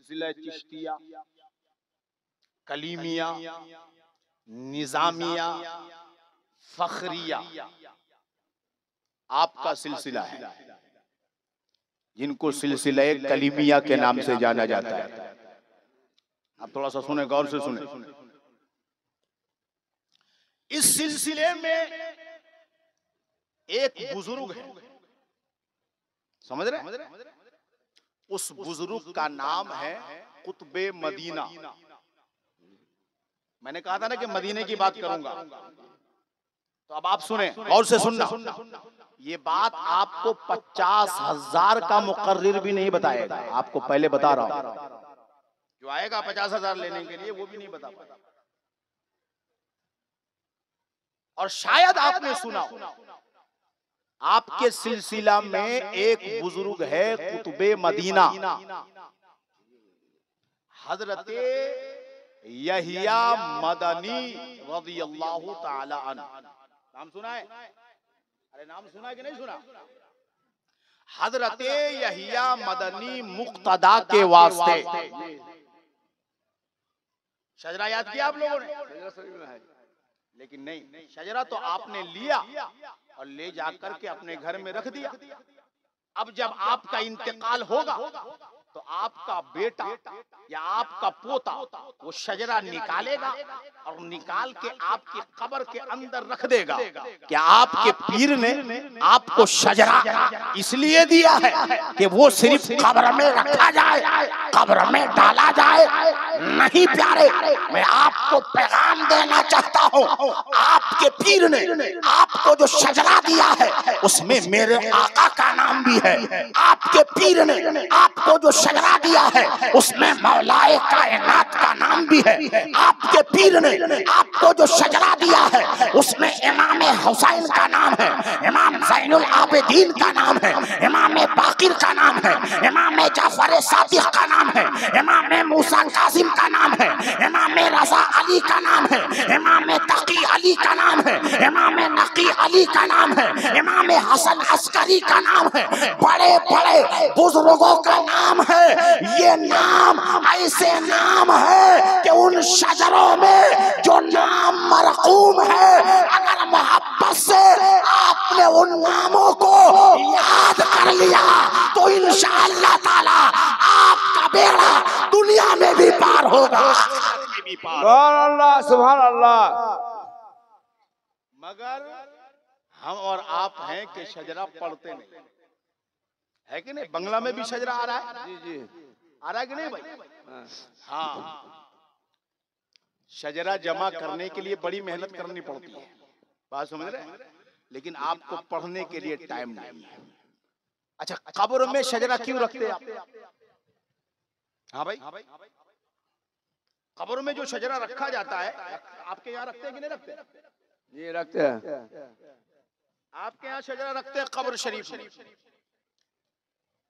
सिलसिला चिश्तिया, कलीमिया, निजामिया, फखरिया आपका सिलसिला है, जिनको सिलसिला कलीमिया के नाम से जाना जाता है। आप थोड़ा सा सुने, गौर से सुने। इस सिलसिले में एक बुजुर्ग है, समझ रहे? उस बुजुर्ग का नाम है कुतुबे मदीना। मैंने कहा था ना कि मदीने की बात करूंगा, तो अब आप सुने, गौर से सुनना। ये बात आपको 50,000 का मुकर्रिर भी नहीं बताएगा, आपको पहले बता रहा हूं। जो आएगा 50,000 लेने के लिए वो भी नहीं बता पाएगा। और शायद आपने सुना, आपके सिलसिला में एक बुजुर्ग है कुतुबे मदीना, हजरत यहिया मदनी रज़ियल्लाहु ताला अन्हु। नाम सुना है? अरे नाम सुना है कि नहीं सुना? हजरत यहिया मदनी मुक्तदा के वास्ते शजरा याद किया आप लोगों ने? लेकिन नहीं, शजरा तो आपने लिया और ले जाकर के अपने घर में रख दिया। अब जब आपका इंतकाल होगा तो आपका बेटा या आपका पोता वो शजरा निकालेगा और निकाल के आपकी कब्र के अंदर रख देगा। क्या आपके पीर ने आपको शजरा इसलिए दिया है कि वो सिर्फ कब्र में रखा जाए, कब्र में डाला जाए? नहीं प्यारे, मैं आपको पैगाम देना चाहता हूँ, आपके पीर ने आपको जो शजरा दिया है उसमें मेरे आका का नाम भी है। आपके पीर ने आपको जो शजरा दिया है उसमें मौलाए कायनात का नाम भी है। आपके पीर ने आपको जो शजरा दिया है उसमें इमाम हुसैन का नाम है, इमाम ज़ैनुल आबिदीन का नाम है, इमाम बाकिर का नाम है, इमाम जाफर सादिक का नाम है, इमाम मूसा कासिम का नाम है, इमाम रज़ा अली का नाम है, इमाम तकी अली का नाम है, इमाम नकी अली का नाम है, इमाम हसन अस्करी का नाम है। बड़े बड़े बुजुर्गों का नाम है। ये नाम ऐसे नाम है कि उन शजरों में जो नाम मरकूम है, अगर मोहब्बत से आपने उन नामों को याद कर लिया तो इंशाअल्लाह ताला आपका बेड़ा दुनिया में भी पार होगा। सुभान अल्लाह, सुभान अल्लाह। मगर हम और आप हैं कि शजरा पढ़ते नहीं है कि नहीं? बंगला में भी शजरा आ रहा है। जी जी, आ रहा है कि नहीं भाई? हाँ, शजरा जमा करने के लिए बड़ी मेहनत करनी पड़ती है, बात समझ रहे हैं? लेकिन आपको पढ़ने के लिए टाइम नहीं है। अच्छा, कब्र में शजरा क्यों रखते आप? हाँ भाई, कब्र में जो शजरा रखा जाता है, आपके यहाँ रखते हैं कि नहीं रखते? ये रखते हैं। आपके यहाँ शजरा रखते हैं कब्र शरीफ में।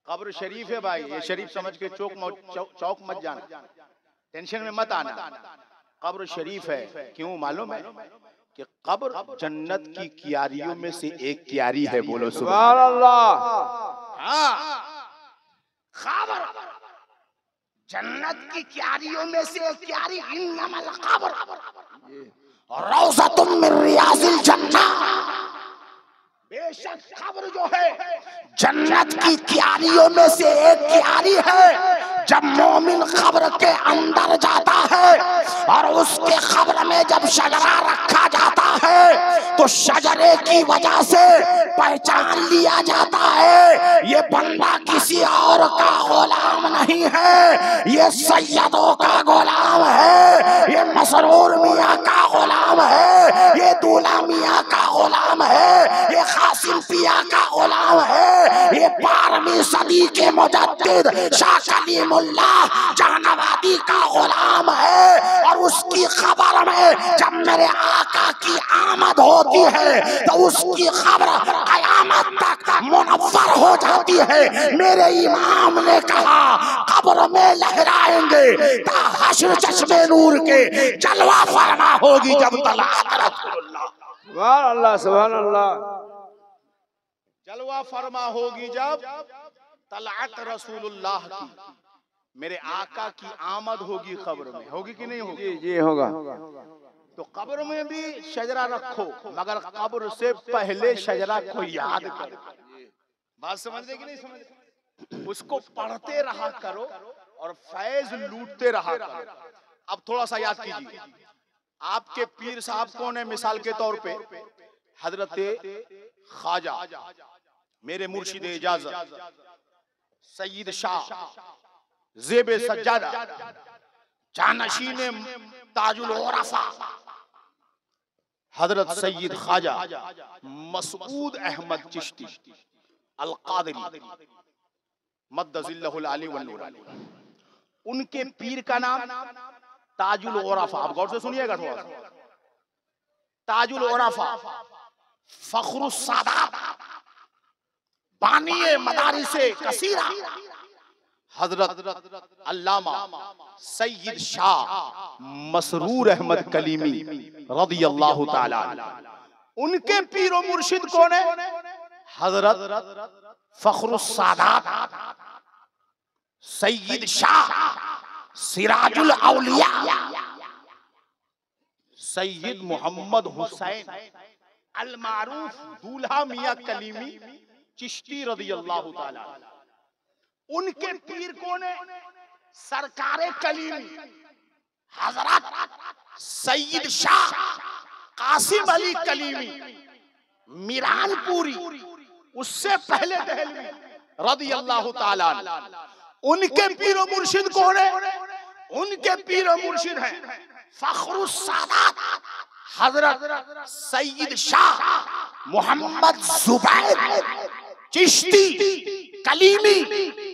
कब्र शरीफ है भाई, ये शरीफ समझ के चौक मत जाना, टेंशन में मत आना। कब्र शरीफ है, क्यों मालूम है? कि कब्र जन्नत की क्यारियों में से एक क्यारी है। बोलो सुभान अल्लाह। हाँ, कब्र जन्नत की क्यारियों में से एक क्यारी, इन्नमल कब्र रौज़तुम मिन रियाज़िल जन्नह। बेशक कब्र जो है जन्नत की क्यारियों में से एक क्यारी है। जब मोमिन कब्र के अंदर जाता है और उसके कब्र में जब शजरा रखा जाता है तो शजरे की वजह से पहचान लिया जाता है ये बंदा किसी और का गुलाम नहीं है, ये सैयदों का गुलाम है, ये मसरूर मियाँ का गुलाम है, ये दूल्हा मियाँ का गुलाम है, ये कासिम पिया का गुलाम है, ये 12वीं सदी के मुजद्दिद शाह कलीमुल्लाह जहानाबादी का गुलाम है। और उसकी खबर में जब मेरे आका की आमद होती है तो उसकी खबर कयामत तक मुनव्वर हो जाती है। मेरे इमाम ने कहा कब्र में लहराएंगे ता हश्र चश्मे नूर के जलवा फरमा होगी जब तलात रसूलुल्लाह। सुभान अल्लाह, सुभान अल्लाह। जलवा फरमा होगी जब तलात रसूलुल्लाह की। मेरे आका की आमद होगी कब्र में, होगी कि नहीं होगी? जी जी होगा। तो कब्र में भी शजरा रखो, मगर कब्र से पहले शजरा को याद करो। बात समझ रहे कि नहीं समझ रहे? उसको पढ़ते रहा करो और फैज लूटते रहा करो। अब थोड़ा सा याद कीजिए, आपके पीर साहब कौन है? मिसाल के तौर पे हजरत ख्वाजा, मेरे मुर्शिद इजाजत सईद शाह ज़ेबे सज्जादा जानशीने ताजुल उरफा हजरत सईद ख्वाजा मसूद अहमद चिश्ती अल कादरी मद्दजिल्लहुल आली वन नूर, उनके पीर का नाम ताजुल उरफा। आप गौर से सुनिएगा थोड़ा सा। ताजुल उरफा फखरुस सादात बानिए मदारिसे कसीरा हजरत अल्लामा सैयद शाह मसरूर अहमद कलीमी रदियल्लाहु ताला। उनके पीरो मुर्शिद कौन है? हजरत फखरुस सादात सैयद शाह सिराजुल औलिया सैयद मोहम्मद हुसैन अल मारूफ दूल्हा मियां कलीमी चिश्ती रदियल्लाहु ताला। उनके पीर कौन है? सरकारे कलीमी हजरत सैयद शाह कासिम अली कलीमी मीरानपुरी, उससे पहले दहलवी रदियल्लाहु ताला। उनके पीर और मुर्शिद कौन है? उनके पीर और मुर्शिद है फखरुस सादात हजरत सैयद शाह मोहम्मद जुबैर चिश्ती कलीमी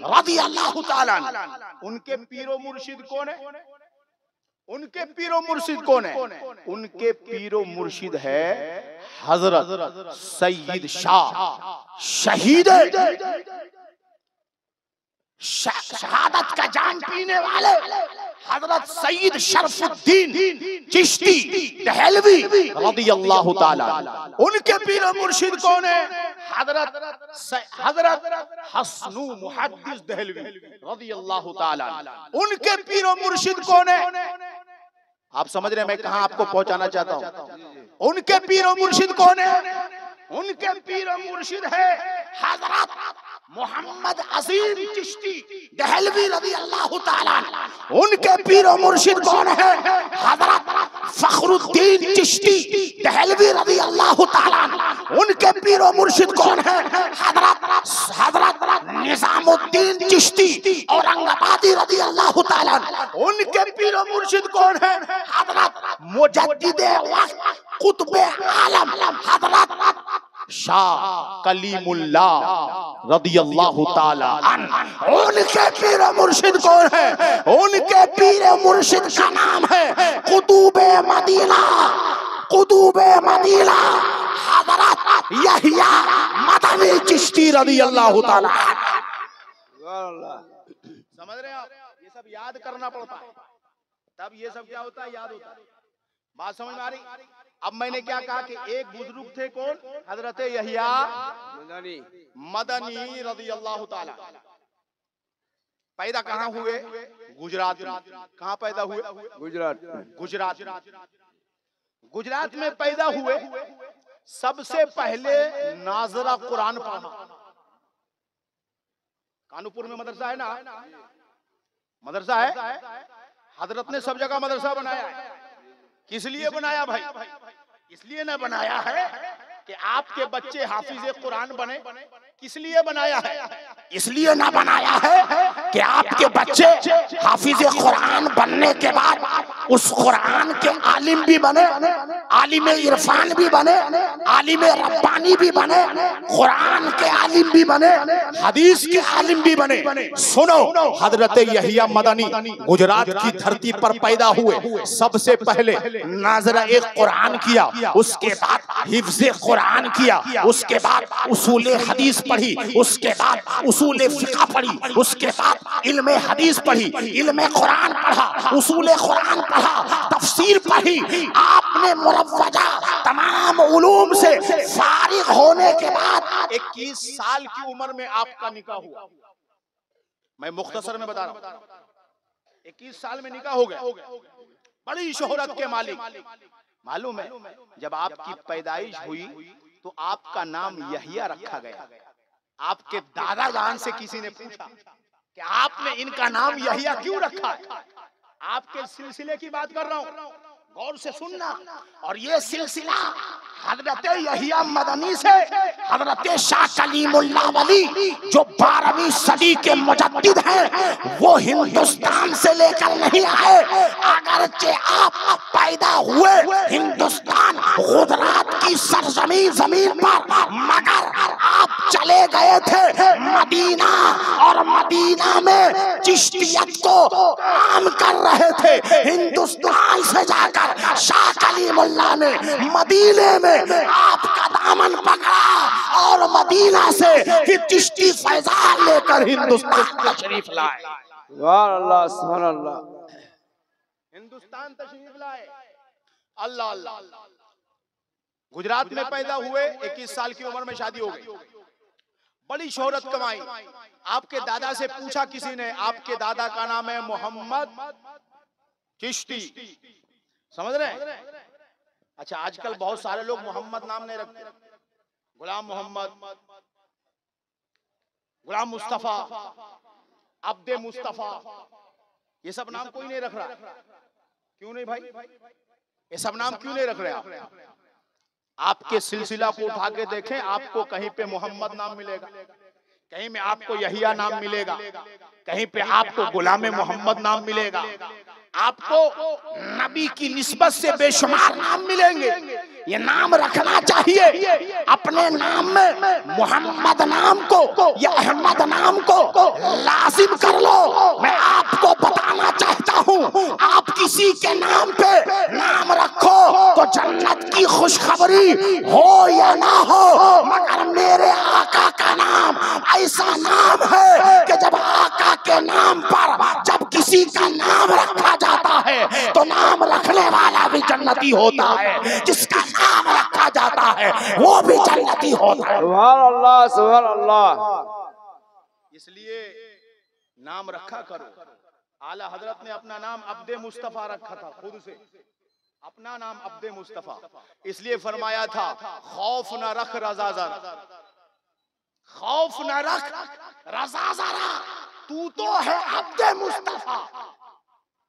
रदियल्लाहु ताला। उनके पीरो मुर्शिद कौन है? उनके पीरो मुर्शिद कौन है? उनके पीरो मुर्शिद है हजरत सैयद शाह शहीद शहादत का जान पीने वाले हजरत सईद शरफुद्दीन चिश्ती दहलवी रदियल्लाहु ताला। उनके पीर और मुर्शिद कौन है? हजरत हसनु मुहद्दिस दहलवी रदियल्लाहु ताला। उनके पीर और मुर्शिद कौन है? आप समझ रहे हैं मैं कहां आपको पहुंचाना चाहता हूं? उनके पीर और मुर्शिद कौन है? उनके पीर और मुर्शिद है हजरत मोहम्मद अजीम चिश्ती दहलवी रदियल्लाहु ताला। उनके पीर और मुर्शिद कौन है? हजरत फखरुद्दीन चिश्ती दहलवी रदियल्लाहु ताला। उनके पीर और मुर्शिद कौन है? हजरत निजामुद्दीन चिश्ती औरंगाबादी रदियल्लाहु ताला। उनके पीर और मुर्शिद कौन है? हजरत मुजद्दिदे वक्त कुतुबे आलम हजरत शाह कलीमुल्लाह रदियल्लाहु ताला। उनके पीर मुर्शिद कौन है? उनके पीर मुर्शिद का नाम है कुतुबे मदीना, कुतुबे मदीना हजरत यहिया मदनी चिश्ती रदियल्लाहु ताला। समझ रहे हैं आप? ये सब याद करना पड़ता है, तब ये सब क्या होता है? याद होता है। बात समझ में आ रही? अब मैंने क्या कहा कि एक बुजुर्ग थे कौन? हजरत यहिया मदनी रदियल्लाहु ताला। पैदा कहाँ हुए? गुजरात में। कहाँ पैदा हुए? गुजरात। गुजरात। गुजरात में पैदा हुए। सबसे पहले नाजरा कुरान पढ़ा। कानूपुर में मदरसा है ना, मदरसा है। हजरत ने सब जगह मदरसा बनाया है। किस लिए बनाया भाई? इसलिए न बनाया है कि आपके बच्चे हाफिज कुरान बने। किस लिए बनाया है? इसलिए ना बनाया है कि आपके बच्चे हाफिज कुरान बनने के बाद उस कुरान के आलिम भी बने, आलिम इरफान भी बने, आलिम रब्बानी भी बने, कुरान के आलिम भी बने, हदीस के आलिम भी बने। सुनो, हजरत यहिया मदनी गुजरात की धरती पर पैदा हुए। सबसे पहले नाजरा एक कुरान किया, उसके बाद हिफ्ज़े कुरान किया, उसके बाद उसूले हदीस पढ़ी, उसके बाद उसूले फिक़ह पढ़ी, उसके बाद इल्मे हदीस पढ़ी, इल्मे कुरान पढ़ा, उसूले कुरान पढ़ा, तफसीर पढ़ी। आपने मुरव्वजा तमाम उलूम से फारिग होने के बाद 21 साल की उम्र में आपका निकाह हुआ। मैं मुख्तसर में बता रहा हूँ। 21 साल में निकाह हो गया, बड़ी शोहरत के मालिक। मालूम है जब आपकी पैदाइश हुई तो आपका नाम यहिया रखा गया। आपके दादा जान से किसी ने पूछा कि आपने इनका नाम यहिया क्यों रखा है? आपके सिलसिले की बात कर रहा हूं, गौर से सुनना। और ये सिलसिला हजरत यहिया मदनी से हजरत शाह कलीमुल्लाह वली जो 12वीं सदी के मुजद्दिद हैं, वो हिंदुस्तान से लेकर नहीं आए। अगरचे आप पैदा हुए हिंदुस्तान गुजरात की सरजमीन जमीन पर, मगर आप चले गए थे मदीना, और मदीना में चिश्तियत को आम कर रहे थे। हिंदुस्तान से जाकर शाह कलीमुल्लाह ने मदीने में आपका दामन पकड़ा और मदीना से फिर चिश्ती फैजान लेकर हिंदुस्तान तशरीफ लाए। सुभान अल्लाह, सुभान अल्लाह। हिंदुस्तान तशरीफ लाए। अल्लाह अल्लाह। गुजरात में पैदा हुए, 21 साल की उम्र में शादी हो गई, बड़ी शोहरत कमाई। आपके दादा से पूछा किसी ने, आपके दादा का नाम है मोहम्मद चिश्ती, समझ रहे हैं? अच्छा, आजकल बहुत सारे लोग मोहम्मद नाम नहीं रखते। गुलाम मोहम्मद, गुलाम मुस्तफा, अब्दे मुस्तफा, ये सब नाम कोई नहीं रख रहा। क्यों नहीं भाई? ये सब नाम क्यों नहीं रख रहे आप? आपके सिलसिला को उठा के देखें, आपको कहीं पे मोहम्मद नाम मिलेगा, कहीं में आपको यहिया नाम मिलेगा, कहीं पे आपको गुलाम मोहम्मद नाम मिलेगा, आपको नबी की निस्बत से बेशुमार नाम मिलेंगे। ये नाम रखना चाहिए। अपने नाम में मोहम्मद नाम को या अहमद नाम को लाजिम कर लो। मैं आपको बताना चाहता हूँ, आप किसी के नाम पे नाम रखो तो जन्नत की खुशखबरी हो या ना हो, मगर मेरे आका का नाम ऐसा नाम है कि जब आका के नाम पर जब किसी का नाम रखा जाता है तो नाम रखने वाला भी जन्नती होता है, जिसका नाम रखा जाता है वो भी जन्नती होता है। सुभान अल्लाह, सुभान अल्लाह। इसलिए नाम रखा करो। आला हजरत ने अपना नाम अब्दे मुस्तफा रखा था, खुद से अपना नाम अब्दे मुस्तफा, इसलिए फरमाया था खौफ न रख रजा जरा, खौफ न रख रजा जरा, तू तो है अब्दे मुस्तफा,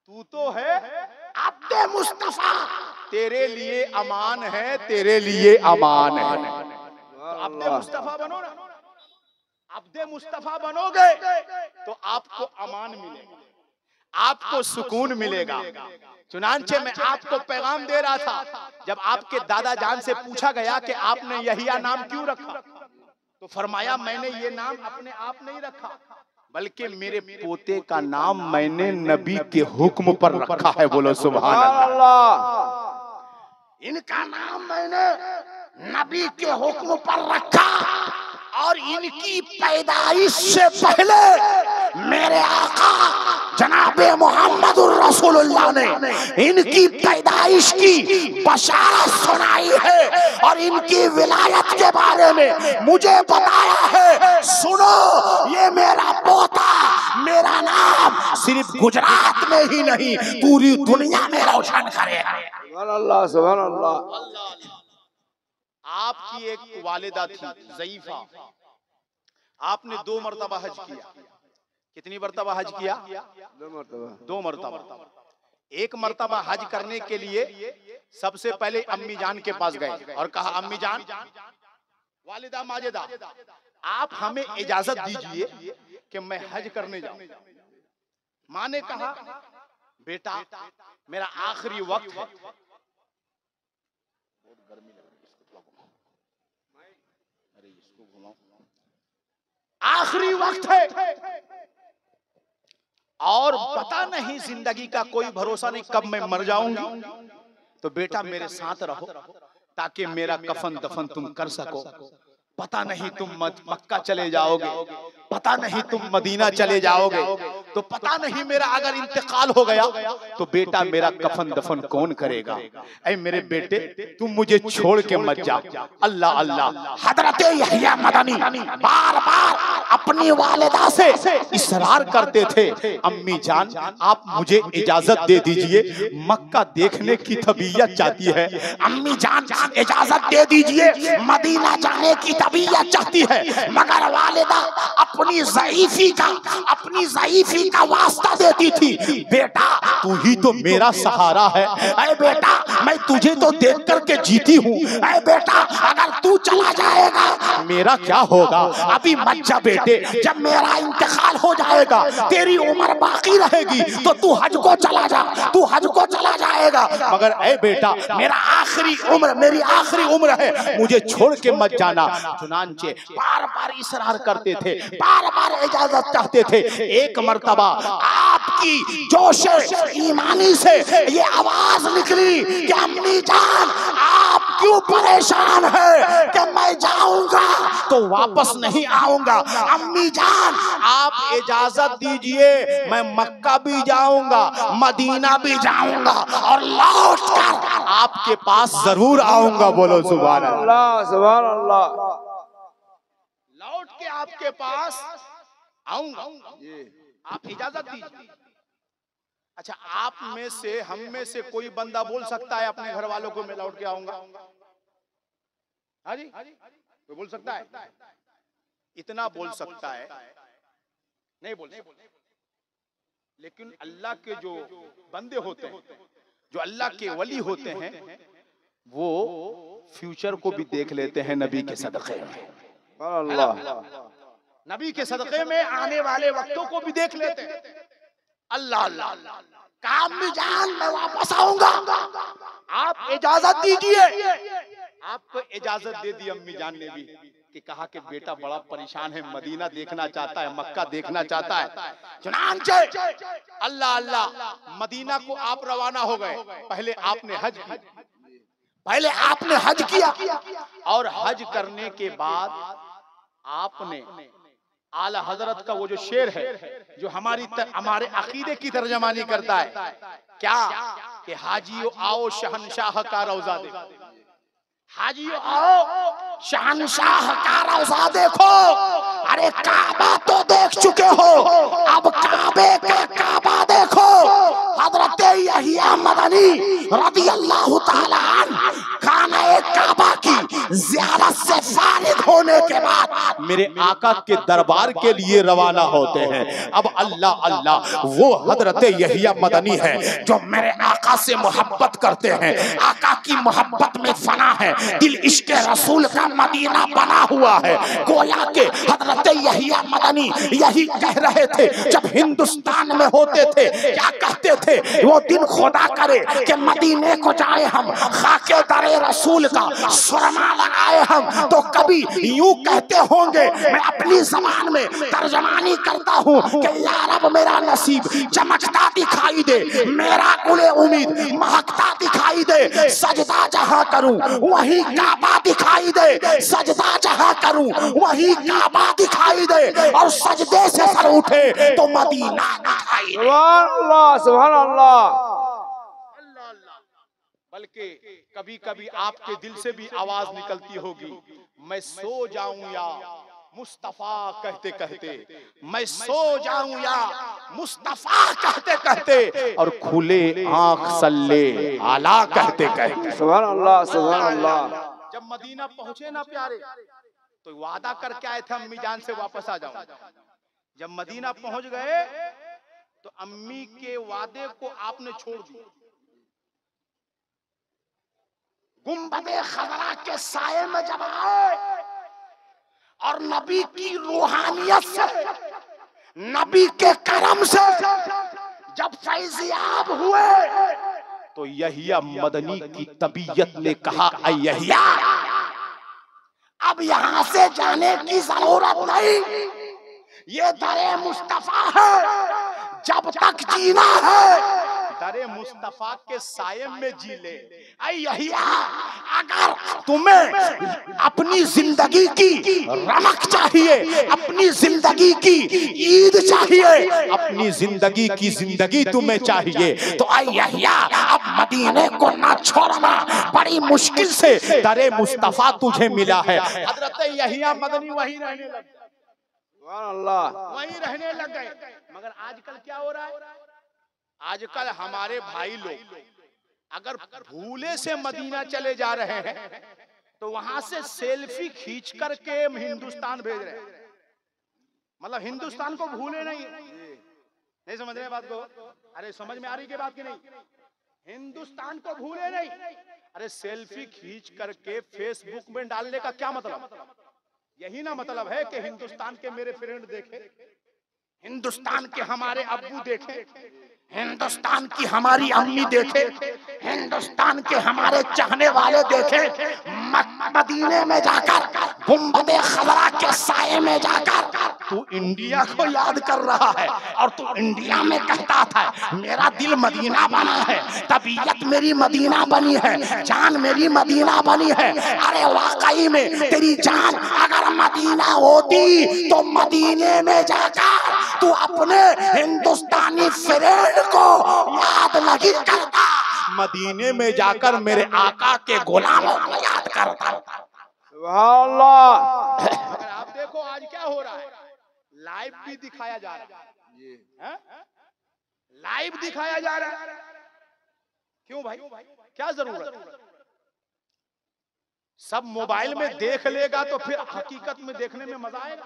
तू तो है अब्दे मुस्तफा, तेरे लिए अमान है, तेरे लिए अमान है। तो अब्दे मुस्तफा बनो ना, अब्दे मुस्तफा बनोगे तो आपको अमान मिलेगा, आपको सुकून मिलेगा। चुनांचे मैं आपको पैगाम दे रहा था, जब आपके दादा जान से पूछा गया कि आपने यहिया नाम क्यों रखा, तो फरमाया मैंने ये नाम अपने आप नहीं रखा, बल्कि मेरे पोते का नाम मैंने नबी के हुक्म पर रखा है। बोलो सुभान अल्लाह। इनका नाम मैंने नबी के हुक्म पर रखा, और इनकी पैदाइश से पहले मेरे आका जनाबे मोहम्मदुर रसूलुल्लाह ने इनकी पैदाइश की बशारत सुनाई है और इनकी विलायत के बारे में मुझे बताया है। सुनो, ये मेरा पोता मेरा नाम सिर्फ गुजरात में ही नहीं पूरी दुनिया में रोशन करेगा। सुभान अल्लाह, सुभान अल्लाह। आपकी एक वालिदा थी ज़ईफा, आपने 2 मरतबा हज किया। कितनी मरतबा हज किया? 2 मरतबा। 2 मरतबा। एक मरतबा हज करने के लिए सबसे पहले अम्मी जान के पास गए और कहा अम्मी जान, वालिदा माजिदा, आप हमें इजाजत दीजिए कि मैं हज करने जाऊं। माँ ने कहा बेटा मेरा आखिरी वक्त है, बहुत गर्मी लग रही है, अरे इसको घुमाओ, आखिरी वक्त है और पता नहीं जिंदगी का कोई भरोसा नहीं कब मैं मर जाऊंगी, तो बेटा मेरे साथ रहो ताकि मेरा कफन दफन तुम कर सको। पता नहीं तुम मक्का चले जाओगे, पता नहीं तुम मदीना चले जाओगे, तो पता नहीं मेरा अगर इंतकाल हो गया तो बेटा मेरा कफन दफन कौन करेगा। ऐ मेरे बेटे तुम मुझे छोड़ के मत जा। अल्लाह अल्लाह। हजरत यहया मदनी बार बार अपनी वालिदा से इसरार करते थे, अम्मी जान आप मुझे इजाजत दे दीजिए, मक्का देखने की तबीयत चाहती है। अम्मी जान इजाजत दे दीजिए, मदीना जाने की तबीयत चाहती है। मगर वालिदा अपनी ज़ईफ़ी का वास्ता देती थी, बेटा तू ही तो मेरा सहारा है। अरे बेटा मैं तुझे तो देख करके जीती हूँ। अरे बेटा अगर तू चला जाएगा मेरा क्या होगा। अभी मत जा बेटे, जब मेरा इंतकाल हो जाएगा तेरी उम्र बाकी रहेगी तो तू हज को चला जा, तू हज को चला जाएगा। मगर ऐ बेटा मेरी आखिरी उम्र है, मुझे छोड़ के मत जाना। चुनांचे बार बार इसरार करते थे, बार बार इजाजत चाहते थे। एक मर्तबा आपकी जोश ईमानी से ये आवाज निकली कि अम्मी जान आप क्यों परेशान है कि मैं जाऊंगा तो वापस नहीं आऊंगा। अम्मी जान आप इजाजत दीजिए, मैं मक्का भी जाऊंगा, मदीना भी जाऊंगा और लौट कर आपके पास जरूर आऊंगा। बोलो सुभान अल्लाह, सुभान अल्लाह। लौट के आपके पास आऊंगा, आप इजाजत दीजिए। अच्छा आप में से हम में से कोई बंदा बोल सकता है अपने घर वालों को मैं लौट के आऊंगा? हाँ जी, कोई बोल सकता है? इतना बोल सकता है, नहीं बोल सकता। लेकिन अल्लाह के जो बंदे होते हैं, जो अल्लाह के वली होते हैं, वो फ्यूचर को भी देख लेते हैं नबी के सदक़े में। अल्लाह, नबी के सदक़े में आने वाले वक्तों को भी देख लेते हैं। अल्लाह अल्लाह। काम भी जान मैं वापस आऊंगा, आप इजाजत दीजिए। आपको इजाजत दे दी अम्मी जान ने भी कि कहा कि बेटा बड़ा परेशान है, मदीना देखना चाहता है, मक्का देखना चाहता है। चुनांचे अल्लाह अल्लाह मदीना को आप रवाना हो गए। पहले आपने हज किया और हज करने के बाद आपने आला हजरत का वो जो शेर है जो हमारे अकीदे की तर्जमानी करता है क्या कि हाजियो आओ शहनशाह का रौजा देखो, हाजियो आओ शहनशाह का रौजा देखो। अरे काबा तो देख चुके हो, अब काबे का काबा देखो। हजरत यहया मदनी रज़ियल्लाहु ताला अन्हु खाना काबा की ज़ियारत से फारिग होने के बाद मेरे आका के दरबार के लिए रवाना होते हैं। अब अल्लाह अल्लाह वो हजरत यहया मदनी है जो मेरे आका से मोहब्बत करते हैं, आका की मोहब्बत में फना है, दिल इश्क रसूल का मदीना बना हुआ है। गोया के हजरत यहया मदनी यही कह रहे थे जब हिंदुस्तान में होते थे। क्या कहते थे? वो दिन खुदा करे कि मदीने को जाए हम, खाके दरे रसूल का सुरमा लगाए हम, तो कभी यूं कहते होंगे, मैं अपनी ज़बान में तर्जमानी करता हूँ कि या रब मेरा नसीब चमकता दिखाई दे, मेरा गुले उम्मीद महकता दिखाई दे, सजदा जहाँ करूँ वही काबा दिखाई दे, सजदा जहाँ करूँ वही काबा दिखाई दे, और सजदे से सर उठे तो मदीना दिखाई दे। सुभान अल्लाह, सुभान अल्लाह। बल्कि कभी कभी आपके दिल से भी आवाज निकलती होगी, मैं सो जाऊं या मुस्तफा कहते कहते, मैं सो जाऊं या मुस्तफा कहते कहते, और खुले आंख सल्ले आला कहते कहते। सुभान अल्लाह, सुभान अल्लाह। जब मदीना पहुंचे ना प्यारे तो वादा करके आए थे अम्मी जान से वापस आ जाऊं। जब मदीना पहुंच गए तो अम्मी के वादे को आपने छोड़ दिया। गुंबदे खजरा के साये में जब आए और नबी की रूहानियत से, नबी के करम से जब फैज़याब हुए तो यहया मदनी की तबीयत ने कहा, ऐ यहया अब यहां से जाने की जरूरत नहीं, ये दरे मुस्तफा है, जब तक जीना है दर दरे मुस्तफा के साये में जी ले। यहिया, अगर तुम्हें अपनी जिंदगी की रमक चाहिए, अपनी जिंदगी की ईद चाहिए, अपनी जिंदगी की जिंदगी तुम्हें चाहिए, तो यहिया अब मदीने को ना छोड़ना, बड़ी मुश्किल से दरे मुस्तफा तुझे मिला है। हजरत यहिया मदनी वहीं रहने लगे, वहीं रहने लग गए। मगर आजकल क्या हो रहा है, आजकल हमारे भाई लोग अगर भूले से मदीना चले जा रहे हैं तो वहां से सेल्फी खींच करके हिंदुस्तान भेज रहे हैं। मतलब हिंदुस्तान को भूले नहीं समझ रहे बात को? अरे समझ में आ रही की बात की नहीं? हिंदुस्तान को भूले नहीं, अरे सेल्फी खींच करके फेसबुक में डालने का क्या मतलब? यही ना मतलब है कि हिंदुस्तान के मेरे फ्रेंड देखे, हिंदुस्तान के हमारे अब्बू देखे, हिंदुस्तान की हमारी अम्मी देखे, हिंदुस्तान के हमारे चाहने वाले देखे। मदीने में जाकर, गुंबदे खजरा के साये में जाकर तू इंडिया को याद कर रहा है, और तू इंडिया में कहता था मेरा दिल मदीना बना है, तबीयत मेरी मदीना बनी है, जान मेरी मदीना बनी है। अरे वाकई में तेरी जान अगर मदीना होती तो मदीने में जाकर तू अपने हिंदुस्तानी फ्रेंड को याद नहीं करता, मदीने में जाकर मेरे आका के गुलामों को याद करता। सुभान अल्लाह। अगर आप देखो आज क्या हो रहा है, लाइव भी दिखाया जा रहा है, लाइव दिखाया जा रहा है। क्यों भाई, क्या जरूरत? सब मोबाइल में देख लेगा तो फिर हकीकत में देखने में मजा आएगा?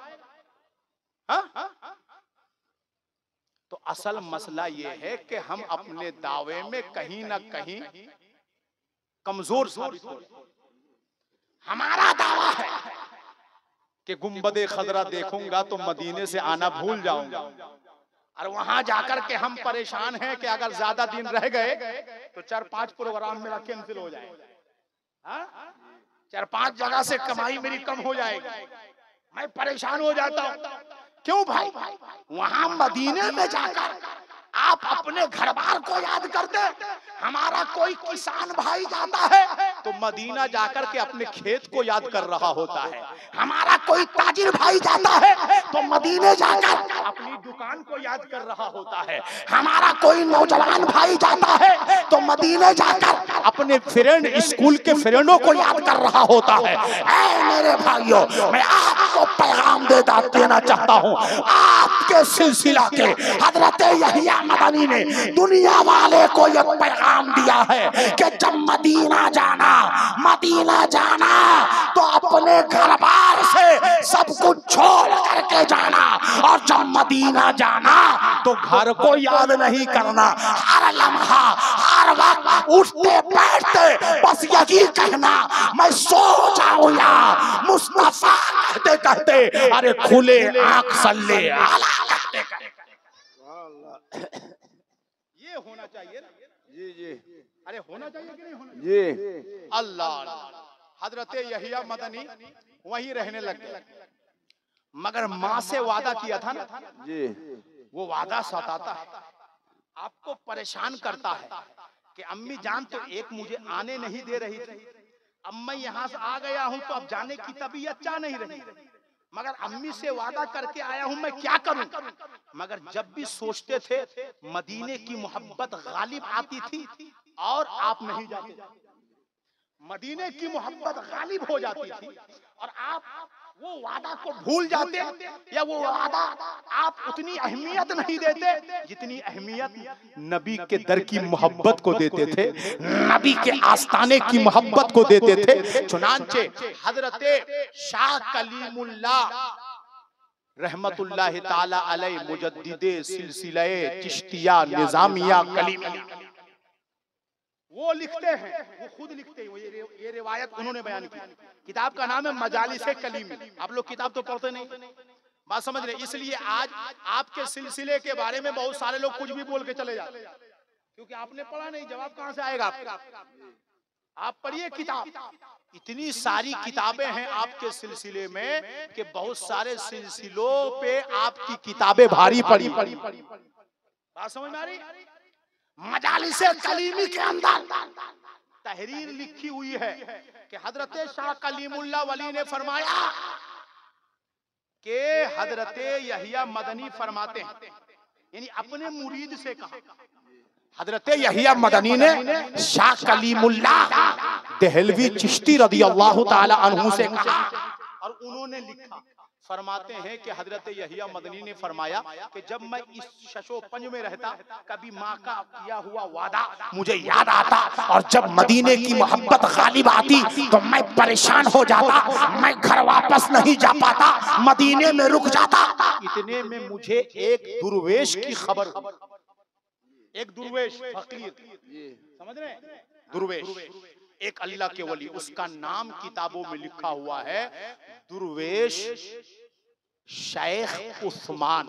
हाँ? तो असल मसला ये है कि हम अपने दावे में कहीं ना कहीं कमजोर साबित हो। हमारा दावा है कि गुंबदे खजरा देखूंगा तो मदीने से आना भूल जाऊंगा, और वहां जाकर के हम परेशान हैं कि अगर ज्यादा दिन रह गए तो 4-5 प्रोग्राम मेरा कैंसिल हो जाएगा, 4-5 जगह से कमाई मेरी कम हो जाएगी, मैं परेशान हो जाता हूं। क्यों भाई? वहां मदीने में जाकर आप अपने घर बार को याद करते। हमारा कोई किसान भाई जाता है तो मदीना जाकर के अपने खेत को याद कर रहा होता है, हमारा कोई ताजिर भाई जाता है तो मदीने जाकर अपनी दुकान को याद कर रहा होता है, हमारा कोई नौजवान भाई जाता है तो मदीने जाकर अपने फ्रेंड, स्कूल के फ्रेंडों को याद कर रहा होता है। ऐ मेरे भाइयों, मैं आपको पैगाम देना चाहता हूँ, आपके सिलसिला के हजरत यहिया मदनी ने दुनिया वाले को यह पैगाम दिया है कि जब मदीना जाना तो अपने घर बार से सब कुछ छोड़ करके जाना, और जब मदीना जाना तो घर को याद नहीं करना। हर लम्हा, हर वक्त उठते बैठते बस यही कहना, मैं सो जाऊं या मुस्तफा कहते कहते, अरे खुले आंख सल्ले आला कहते कहते। ये होना चाहिए ना? जी। अरे होना चाहिए कि नहीं होना चाहिए? जी। अल्लाह। हजरत यहिया मदनी वहीं रहने लग गए, मगर माँ से वादा किया था ना जी, वो वादा सताता है, आपको परेशान करता है कि अम्मी जान तो एक मुझे आने नहीं दे रही थी, अब मैं यहाँ से आ गया हूँ तो अब जाने की तबीयत चाह नहीं रही, मगर अम्मी से वादा करके आया हूँ, मैं क्या करूं? मगर जब भी सोचते थे मदीने की मोहब्बत गालिब आती थी और आप नहीं जाते, मदीने की मोहब्बत गालिब हो जाती थी और आप वो वादा को भूल जाते, या वो वादा आप उतनी अहमियत नहीं देते जितनी अहमियत नबी के दर की मोहब्बत को देते थे, नबी के आस्ताने की मोहब्बत को देते थे। चुनांचे हजरत शाह कलीमुल्लाह रहमतुल्लाह ताला अलैह मुजद्दिदे सिलसिले चिश्तिया निजामिया कलीमिया वो लिखते हैं, वो खुद लिखते हैं, ये रिवायत उन्होंने बयान की। किताब का नाम है मजालिसे कलीमी। आप लोग किताब तो पढ़ते नहीं, बात समझ रहे, इसलिए आज आपके सिलसिले के बारे में बहुत सारे लोग कुछ भी बोल के चले जाते, क्योंकि आपने पढ़ा नहीं, जवाब कहां से आएगा? आप पढ़िए किताब, इतनी सारी किताबें हैं आपके सिलसिले में कि बहुत सारे सिलसिलों पे आपकी किताबें भारी पड़ी। बात समझ में आ रही? मजालिसे कलीमी के अंदर तहरीर लिखी हुई है कि हजरत शाह कलीमुल्लाह वली ने फरमाया कि हजरत यहिया मदनी फरमाते हैं, यानी अपने मुरीद से कहा, हजरत यहिया मदनी ने शाह कलीमुल्लाह देहलवी चिश्ती रदी अल्लाह ताला अन्हु से कहा और उन्होंने लिखा। फरमाते हैं कि हजरत यहिया मदनी ने फरमाया कि जब मैं इस शशो पंज में रहता, कभी माँ का किया हुआ वादा मुझे याद आता और जब मदीने की मोहब्बत गालिब आती तो मैं परेशान हो जाता, मैं घर वापस नहीं जा पाता, मदीने में रुक जाता। इतने में मुझे एक दुर्वेश की खबर हुई। एक दुर्वेश फकीर, समझ रहे हैं, दुर्वेश एक अल्लाह के वली, उसका नाम किताबों में लिखा हुआ है दुर्वेश शेख उस्मान।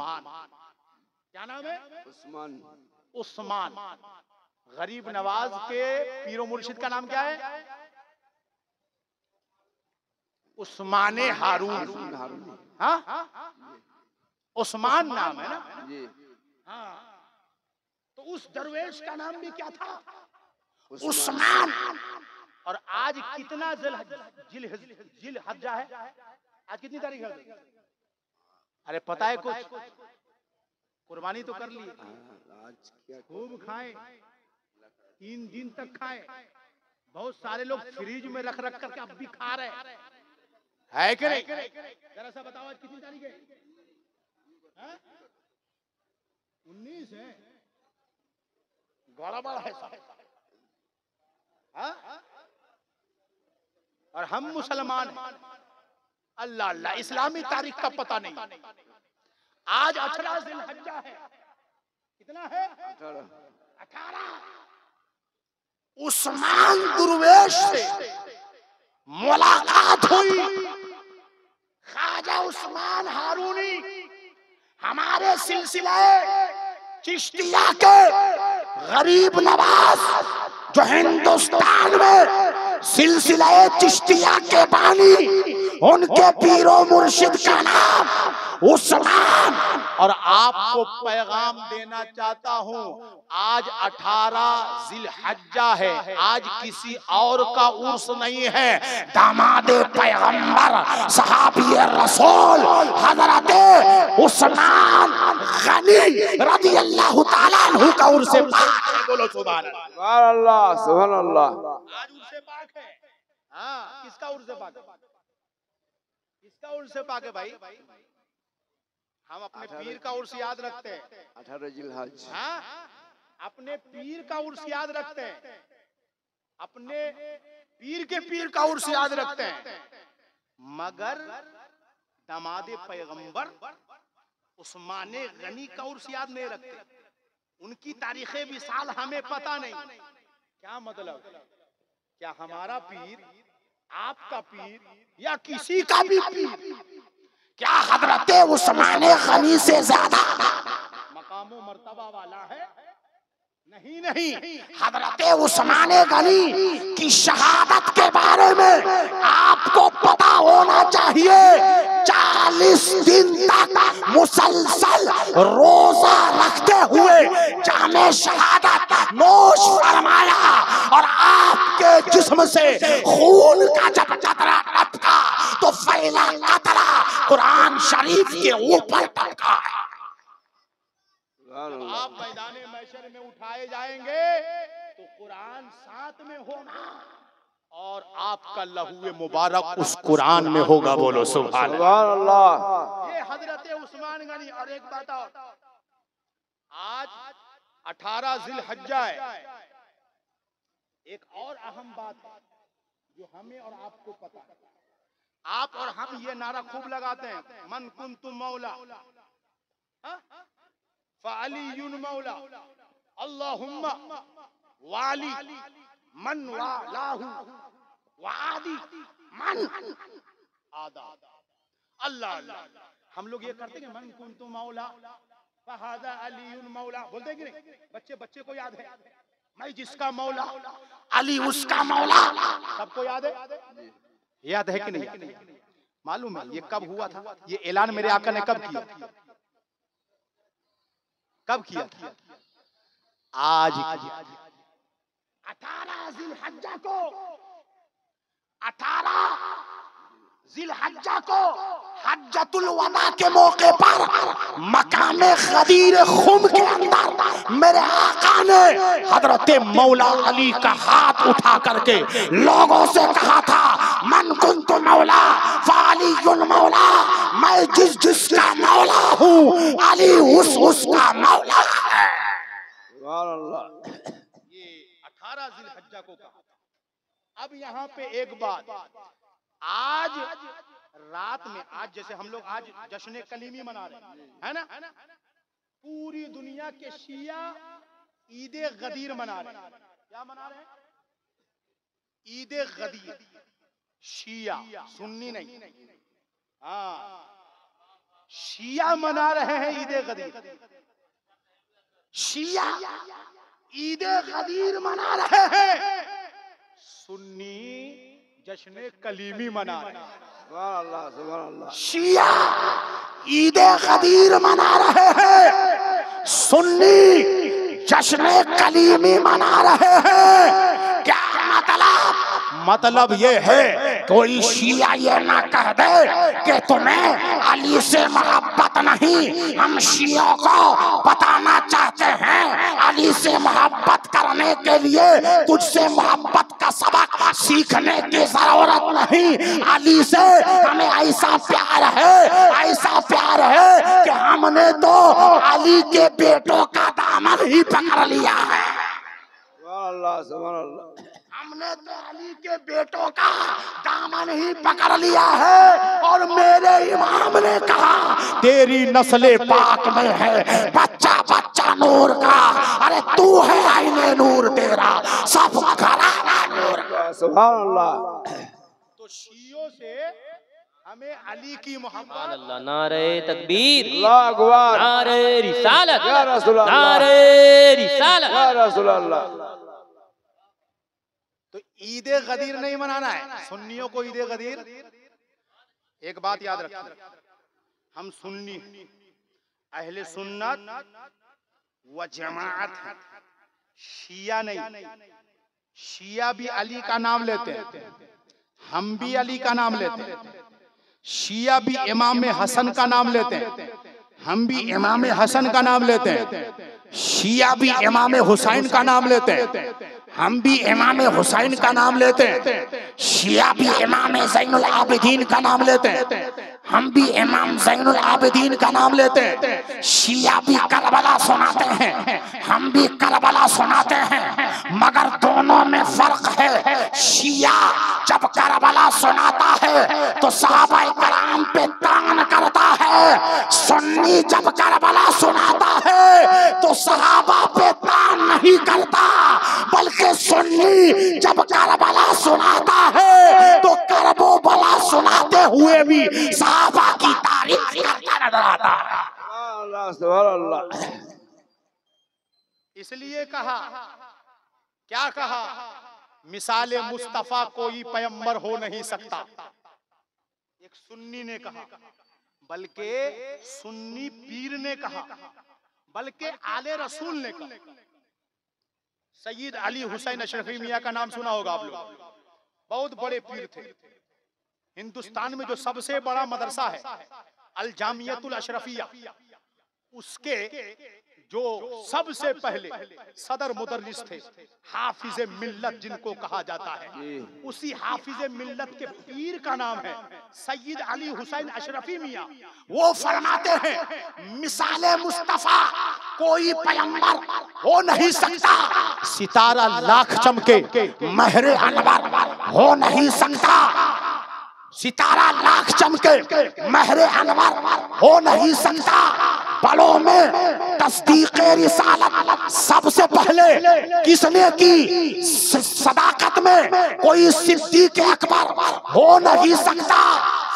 क्या नाम है? उस्मान। उस्मान गरीब नवाज के पीरो मुर्शिद का नाम क्या है? उस्माने हारून। हाँ, उस्मान नाम है ना? हाँ, तो उस दरवेश का नाम भी क्या था? उस्मान। और आज कितना जिल हज्जा है? आज कितनी तारीख है? अरे पता है कुछ? कुर्बानी तो कर ली, आज खूब खाएं, 3 दिन तक खाएं। बहुत सारे लोग फ्रिज में रख रख करके अब भी खा रहे है कि नहीं? जरा सा बताओ आज कितनी तारीख है? 19 है। गड़बड़ है सब। और हम मुसलमान हैं, अल्लाह अल्लाह, इस्लामी तारीख का पता नहीं। आज 18 जिलहज्जा है। कितना है? 18। उस्मान दुर्वेश से मुलाकात हुई। ख्वाजा उस्मान हारूनी हमारे सिलसिले चिश्तिया के गरीब नवाज जो हिंदुस्तान में सिलसिले चिश्तिया के बानी, उनके पीरो मुर्शिद का नाम उस्मान। और आपको पैगाम देना चाहता हूँ, आज 18 जिलहज्जा है, आज किसी और का उर्स नहीं है। दामादे पैगंबर सहाबी रसूल हजरत उस्मान गनी रदी अल्लाह ताला अन्हु का उर्स पाक है। बोलो सुभान अल्लाह, सुभान अल्लाह। आज उर्स पाक है। हाँ, किसका उर्स पाक है? किसका उर्स पाक है भाई? हम अपने पीर का उर्स याद रखते हैं, 18 जिलहज। हाँ, अपने पीर का उर्स याद रखते हैं, अपने पीर के पीर का उर्स याद रखते हैं, मगर दामादे पैगंबर उस्माने गनी का उर्स याद नहीं रखते। उनकी तारीखे विसाल हमें पता नहीं। क्या मतलब? क्या हमारा पीर, आपका पीर या किसी का भी पीर, क्या हजरत उस्माने गनी से ज्यादा मकामो मर्तबा वाला है? नहीं नहीं। हजरत उस्माने गनी की शहादत के बारे में आपको पता होना चाहिए। 40 दिन तक मुसलसल रोजा रखते हुए जामे शहादत नोश फरमाया और आपके जिस्म से खून का जब कतरा टपका तो फैला कतरा कुरान शरीफ के ऊपर टपका है। जब आप मैदाने महशर में उठाए जाएंगे तो कुरान साथ में होगा और आपका लहूए मुबारक उस कुरान में होगा। बोलो सुभान अल्लाह। ये हजरत उस्मान गनी। और एक बात और, आज 18 जिलहज्जा है। एक और अहम बात जो हमें और आपको पता है, आप और हम ये नारा खूब लगाते हैं, मन कुन्तु मौला फ़अलियुन मौला अल्लाहुम्मा वाली मन वालाहु वादी मन आदा। अल्लाह अल्लाह। हम लोग ये करते हैं, मन कुन्तु मौला फ़हाज़ा अलीयुन मौला, बोलते कि नहीं? बच्चे को याद है, मैं जिसका मौला अली उसका मौला। सबको याद है? याद है कि नहीं? मालूम है ये कब हुआ था? ये ऐलान मेरे आका ने कब किया? कब किया था? आज 18 जिलहज्जा को 18 जिलहज्जा को हज्जतुल वदा के मौके पर मकामे गदीर खुम के अंदर मेरे आका ने हजरत मौला अली का हाथ उठा करके लोगों से कहा था, मन कुन्तु मौला फालियुल मौला, मैं जिसका मौला हूँ अली उसका मौला है। ये 18 जिलहज्जा को कहा। अब यहाँ पे एक बात, आज रात में, आज जैसे हम लोग आज जश्न कलीमी मना रहे हैं, है ना, पूरी दुनिया के शिया ईद गदीर मना रहे हैं। क्या मना रहे हैं? ईद गदीर। शिया, सुन्नी नहीं, हाँ, शिया मना रहे हैं ईद गदीर। शिया ईद गदीर मना रहे हैं, सुन्नी जश्न कलीमी मना रहे हैं। शिया ईद गदीर मना रहे हैं, सुन्नी जश्न कलीमी मना रहे हैं। क्या मतलब ये है कोई शिया ये ना कह दे कि तुम्हें अली से मोहब्बत नहीं। हम शियों को बताना चाहते हैं, अली से मोहब्बत करने के लिए तुझसे मोहब्बत का सबक सीखने की जरूरत नहीं। अली से हमें ऐसा प्यार है कि हमने तो अली के बेटों का दामन ही पकड़ लिया है। हमने तो अली के बेटों का दामन ही पकड़ लिया है। और मेरे इमाम ने कहा, तेरी नस्ले पाक में है बच्चा बच्चा नूर का। अरे तू है आईने नूर, तेरा सब घराना नूर का। सुभान अल्लाह। तो शियों से हमें अली की मोहब्बत। अल्लाह, नारे तकबीर, अल्लाह अकबर, नारे रिसालत, या रसूल अल्लाह, नारे रिसालत, या रसूल अल्लाह। तो ईद गदीर नहीं मनाना है सुन्नियों को। ईद गदीर, एक बात याद रखिए, हम सुन्नी अहले सुन्नत व जमाअत है, शिया नहीं। शिया भी अली का नाम लेते हैं, हम भी अली का नाम लेते हैं। शिया भी इमाम हसन का नाम लेते हैं, हम भी इमाम हसन का नाम लेते हैं। शिया भी इमाम हुसैन का नाम लेते हैं, हम भी इमाम हुसैन का नाम लेते हैं। शिया भी इमाम ज़ैनुल आबिदीन का नाम लेते हैं, हम भी इमाम ज़ैनुल आबिदीन का नाम लेते हैं। शिया भी करबला सुनाते हैं, हम भी करबला सुनाते हैं, मगर दोनों में फर्क है। शिया जब करबला सुनाता है तो सहाबा कराम पे तान करता है, सुन्नी जब करबला सुनाता है तो सहाबा पे तान नहीं करता, बल्कि सुन्नी जब करबला सुनाता है तो करबला सुनाते हुए भी सहाबा की तारीफ करता नजर आता है। इसलिए कहा, क्या कहा, मिसाले मुस्तफा कोई पैगंबर हो नहीं सकता, एक सुन्नी ने कहा, बल्कि सुन्नी पीर ने कहा, बल्कि आले रसूल ने कहा। सैयद अली हुसैन अशरफी मियां का नाम सुना होगा आप लोग, बहुत बड़े पीर थे। हिंदुस्तान में जो सबसे बड़ा मदरसा है अल जामियतुल अशरफिया, उसके जो सबसे पहले सदर मुदर्रिस थे, हाफिज मिल्लत जिनको कहा जाता है, उसी हाफिज मिल्लत के पीर का नाम है सैयद अली हुसैन अशरफी मियां। वो फरमाते हैं, मिसाले मुस्तफा कोई पैगंबर हो नहीं सकता, सितारा लाख चमके महरे अनवर हो नहीं सकता, सितारा लाख चमके महरे अनवर हो नहीं सकता। बलों में तस्दीक़े रिसालत सबसे पहले किसने की? सदाकत में कोई सिद्दीक़ अकबर हो नहीं सकता।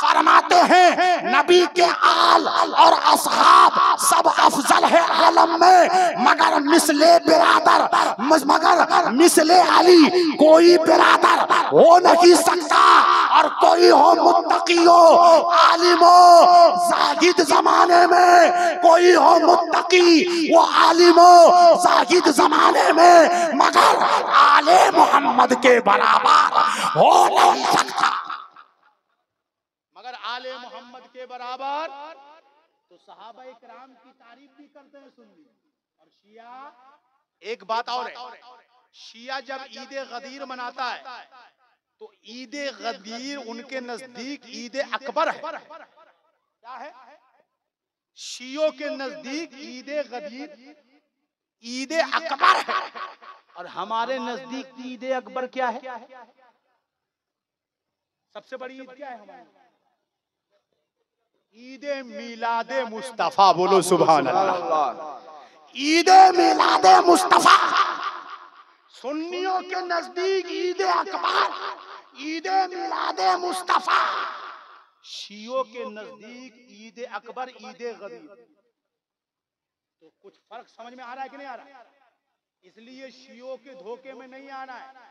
फरमाते हैं नबी के आल और असहाब सब अफजल है आलम में, मगर मिसले बिरादर, मगर मिसले अली कोई बिरादर हो नहीं सकता। और कोई हो मुत्तकी हो, आलिम हो जाहिद जमाने में, कोई हो मुत्तकी वो आलिम हो जाहिद जमाने में, मगर आले मोहम्मद के बराबर हो नहीं सकता। मगर आले मोहम्मद के बराबर तो सहाबा इकराम की तारीफ भी करते हैं सुन्नी और शिया। एक बात और है, शिया जब ईद गदीर मनाता है तो ईद गदीर उनके नजदीक ईद अकबर है। क्या है? शियों के नजदीक ईद गदीर ईद अकबर है और हमारे नजदीक ईद अकबर क्या है? सबसे बड़ी ईद क्या है हमारी? ईद मिलादे मुस्तफा। बोलो सुभान अल्लाह। ईद मिलादे मुस्तफा सुन्नियों के नजदीक ईद अकबर, ईद मिलादे मुस्तफा। शियों के नजदीक ईद अकबर, ईद गदीर। तो कुछ फर्क समझ में आ रहा है कि नहीं आ रहा है? इसलिए शियों के धोखे में नहीं आना है।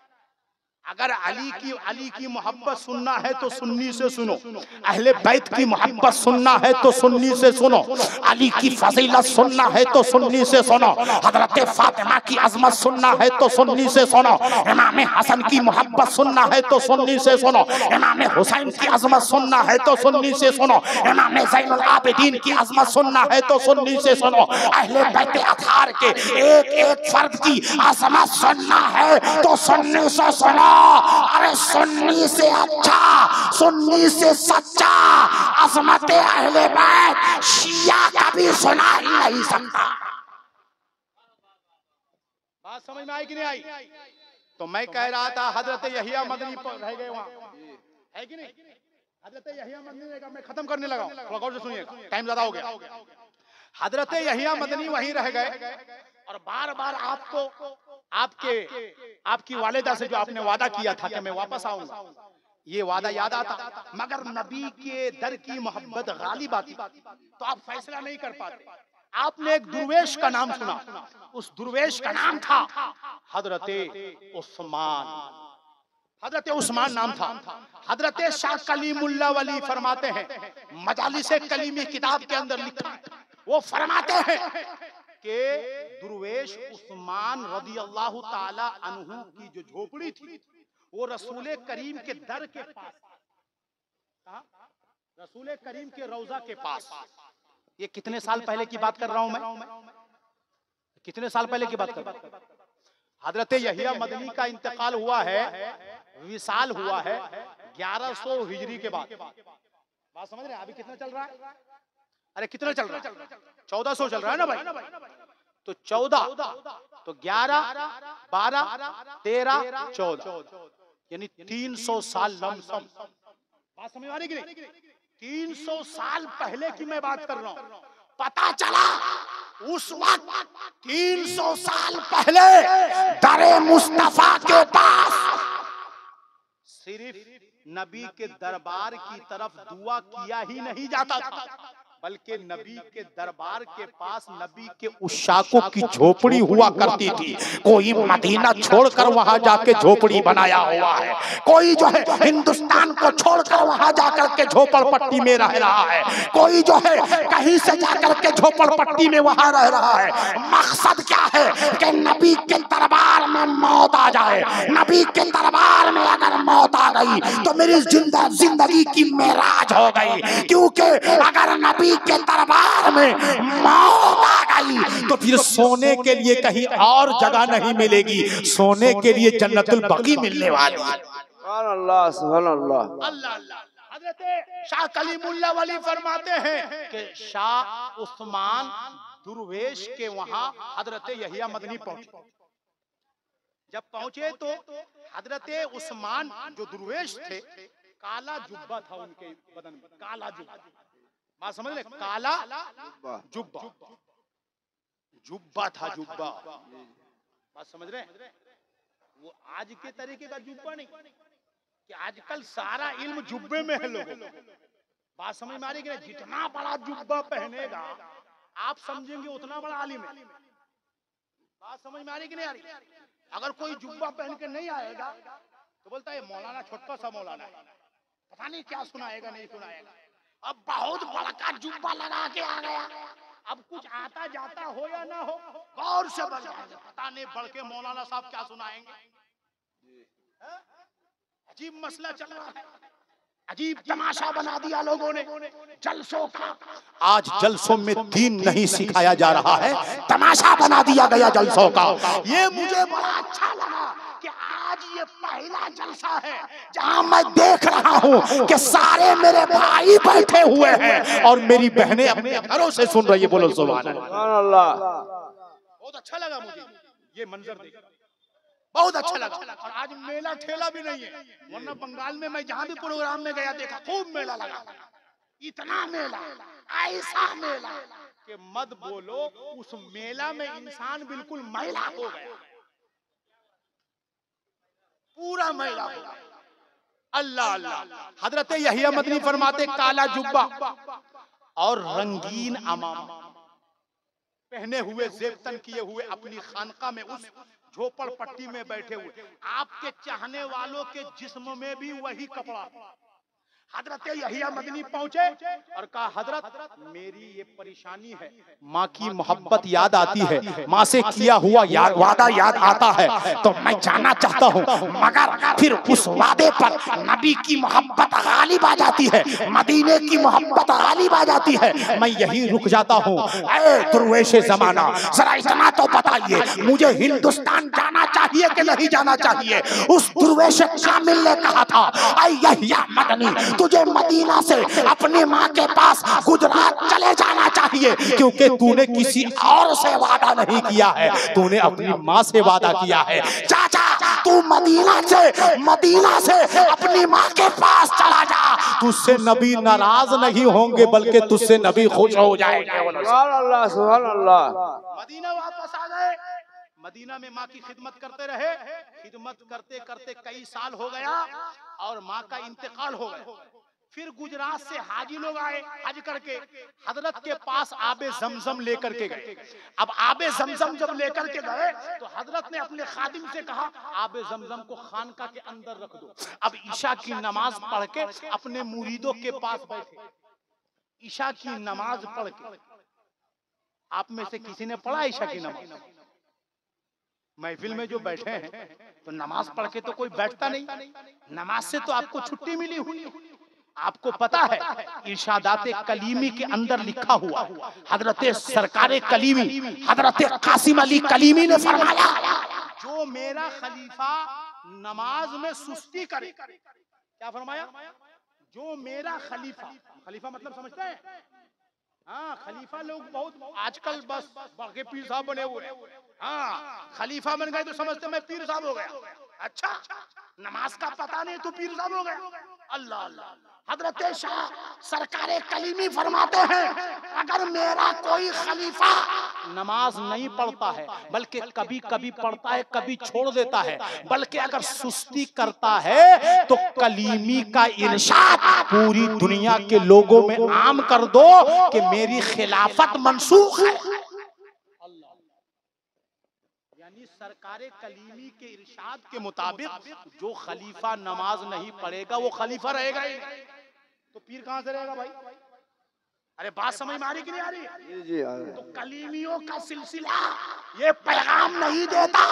अगर अली की मोहब्बत सुनना है तो सुन्नी से सुनो, अहले बैत की मोहब्बत सुनना है तो सुन्नी से सुनो, अली की फजीलत सुनना है तो सुन्नी से सुनो, हजरत फातिमा की अजमत सुनना है तो सुन्नी से सुनो, इमाम हसन की मोहब्बत सुनना है तो सुन्नी से सुनो, इमाम हुसैन की अजमत सुनना है तो सुन्नी से सुनो, इमाम ज़ैनुल आबिदीन की अजमत सुनना है तो सुन्नी से सुनो, अहले बैत अतार के एक एक फर्द की अजमत सुनना है तो सुन्नी से सुनो। अरे सुन्नी से अच्छा, सुन्नी से सच्चा अज़मत अहले बैत शिया कभी सुना ही नहीं सकता। बात समझ में आई कि नहीं आई? तो मैं कह रहा था हजरत यहिया मदनी पर रह गए वहां, है कि नहीं? हजरत यहिया मदनी ने कहा, मैं खत्म करने लगा, थोड़ा गौर से सुनिएगा, टाइम ज्यादा हो गया। हजरत यहिया मदनी वहीं रह गए और बार बार आपको आपकी वालिदा से जो आपने वादा किया था कि मैं वापस आऊंगा, ये वादा याद आता, मगर नबी के दर की मोहब्बत गालिब आती तो आप फैसला नहीं कर पाते। आपने एक दुर्वेश का नाम सुना, उस दुर्वेश का नाम था हजरत उस्मान। हजरत उस्मान नाम था। हजरत शाह कलीमुल्लाह वली फरमाते हैं, मजालिस कलीमी किताब के अंदर लिखा, वो फरमाते हैं कि दुर्वेश उस्मान रदी अल्लाह ताला अन्हु की जो झोपड़ी थी वो रसूल करीम के दर के पास, रसूल करीम के रौजा के पास। ये कितने साल पहले की बात कर रहा हूं मैं? कितने साल पहले की बात कर रहा हूं? हजरत यहिया मदनी का इंतकाल हुआ है, विसाल हुआ है 1100 हिजरी के बाद। बात समझ रहे हैं? अभी कितना चल रहा है? अरे कितना चल रहा है? 1400 चल रहा है ना भाई? तो 14 तो 11 12 13 14 यानी 300 साल लमसम। बात समझ में आ रही कि नहीं? 300 साल पहले की मैं बात कर रहा हूं। पता चला उस वक्त 300 साल पहले दरे मुस्तफा के पास सिर्फ नबी के दरबार की तरफ दुआ किया ही नहीं जाता था, बल्कि नबी के दरबार के पास नबी के उशाकों की झोपड़ी हुआ करती थी। कोई मदीना छोड़कर वहां जाके झोपड़ी बनाया हुआ है, कोई जो है हिंदुस्तान को छोड़कर वहां जाकर के झोपड़पट्टी में रह रहा है, कोई जो है कहीं से जाकर के झोपड़पट्टी में वहां रह रहा है। मकसद क्या है कि नबी के दरबार में मौत आ जाए। नबी के दरबार में अगर मौत आ गई तो मेरी जिंदगी की मेराज हो गई, क्योंकि अगर नबी के दरबार में मौत आ गई तो फिर सोने के लिए कहीं और जगह नहीं मिलेगी, सोने के लिए जन्नतुल बकी मिलने वाली। सुभान अल्लाह, सुभान अल्लाह। अल्लाह अल्लाह। हजरत शाह कलीमुल्लाह वली फरमाते हैं कि शाह उस्मान दुर्वेश के वहां हजरत यहिया मदनी पहुंचे। जब पहुंचे तो हजरत उस्मान जो दुर्वेश थे, काला जुब्बा था उनके बदन में, काला जुब्बा। बात समझ ले? काला जुब्बा, जुब्बा था, जुब्बा। बात समझ रहे? वो आज के तरीके का जुब्बा नहीं कि आजकल सारा इल्म जुब्बे में है लोगों। बात समझ में आ रही है? जितना बड़ा जुब्बा पहनेगा आप समझेंगे उतना बड़ा आलिम है। बात समझ में आ रही कि नहीं आ रही? अगर कोई जुब्बा पहन के नहीं आएगा तो बोलता है मौलाना छोटा सा मौलाना है, पता नहीं क्या सुनाएगा नहीं सुनाएगा। अब बहुत बड़का जुब्बा लगा के आ गया, अब कुछ आता जाता हो या ना हो गौर से बढ़ जाएंगे, पता नहीं बढ़ के मौलाना साहब क्या सुनाएंगे। अजीब मसला चल रहा है, अजीब तमाशा बना दिया लोगों ने जलसों का। आज जलसों में दीन नहीं सिखाया जा रहा है, तमाशा बना दिया गया जलसों का। ये मुझे बड़ा अच्छा लगा कि आज ये पहला जलसा है जहां मैं देख रहा हूं कि सारे मेरे भाई बैठे हुए हैं और मेरी बहनें अपने घरों से सुन रही है। बोलो सुभान अल्लाह। बहुत अच्छा लगा मुझे ये मंजर देख, बहुत अच्छा लगा। और आज मेला ठेला भी नहीं है, वरना बंगाल में मैं जहां भी प्रोग्राम में गया देखा खूब मेला लगा, इतना मेला, ऐसा मेला कि मत बोलो। उस मेला में इंसान बिल्कुल मैला हो गया, पूरा मैला हो गया। अल्लाह अल्लाह। हजरत यहिया मदनी फरमाते काला जुब्बा और रंगीन अमाम पहने हुए, जेबतन किए हुए, अपनी खानका में उस झोपड़ पट्टी में बैठे हुए, आपके चाहने वालों के जिस्म में भी वही कपड़ा। हजरत यहिया मदनी पहुंचे और कहा हजरत मेरी ये परेशानी है, माँ की मोहब्बत याद आती है, माँ से किया हुआ वादा याद आता है, तो मैं जाना चाहता हूँ, मगर फिर उस वादे पर नबी की मोहब्बत गालिब आ जाती है, मदीने की मोहब्बत गालिब आ जाती है, मैं यही रुक जाता हूँ। ऐ दुर्वेश जमाना, जरा इतना तो बताइए, मुझे हिंदुस्तान जाना चाहिए कि नहीं जाना चाहिए? उस दुर्वेश कामिल ने कहा था, ऐ यहिया मदनी, तुझे मदीना से अपनी माँ के पास गुजरात चले जाना चाहिए, क्योंकि तूने किसी और से वादा नहीं किया है, तूने अपनी माँ से वादा किया है। चाचा तू मदीना से अपनी माँ के पास चला जा, तुझसे नबी नाराज नहीं होंगे, बल्कि तुझसे नबी खुश हो जाएंगे। सुभान अल्लाह, सुभान अल्लाह। मदीना वापस आ गए, मदीना में माँ की खिदमत करते रहे, खिदमत करते करते कई साल हो गया और माँ का इंतकाल हो गया। फिर गुजरात से हाजी लोग आए, हज करके हजरत के पास आबे जमजम लेकर के गए। अब आबे जमजम जब लेकर के गए तो हजरत ने अपने खादिम से कहा आबे जमजम को खानका के अंदर रख दो। अब ईशा की नमाज पढ़ के अपने मुरीदों के पास बैठे, ईशा की नमाज पढ़ के। आप में से किसी ने पढ़ा ईशा की नमाज? महफिल में जो बैठे हैं तो नमाज पढ़ के तो कोई बैठता नहीं, नमाज से तो आपको छुट्टी मिली हुई। आपको पता है इरशादाते कलीमी के अंदर लिखा हुआ, हजरत सरकारे कलीमी हजरत कासिम अली कलीमी ने फरमाया, जो मेरा खलीफा नमाज में सुस्ती करे, क्या फरमाया? जो मेरा खलीफा, खलीफा मतलब समझते हैं? हाँ, खलीफा लोग बहुत आजकल बस बाकी पीर साहब बने हुए। हाँ, खलीफा बन गए तो समझते मैं पीर साहब हो गया। अच्छा, नमाज का पता नहीं तो पीर साहब हो गया? अल्लाह अल्लाह। हजरत शाह सरकारे कलीमी फरमाते हैं, अगर मेरा कोई खलीफा नमाज नहीं पढ़ता है, बल्कि कभी कभी पढ़ता है, कभी छोड़ देता है, बल्कि अगर सुस्ती करता है, तो कलीमी का इरशाद पूरी दुनिया के लोगों में आम कर दो कि मेरी खिलाफत मंसूख है। यानी सरकारे कलीमी के इरशाद के मुताबिक जो खलीफा नमाज नहीं पढ़ेगा वो खलीफा रहेगा ही नहीं, तो पीर कहां से रहेगा भाई? अरे बात समझ में आ रही कि नहीं आ रही? जी तो कलीमियों का सिलसिला ये पैगाम नहीं देता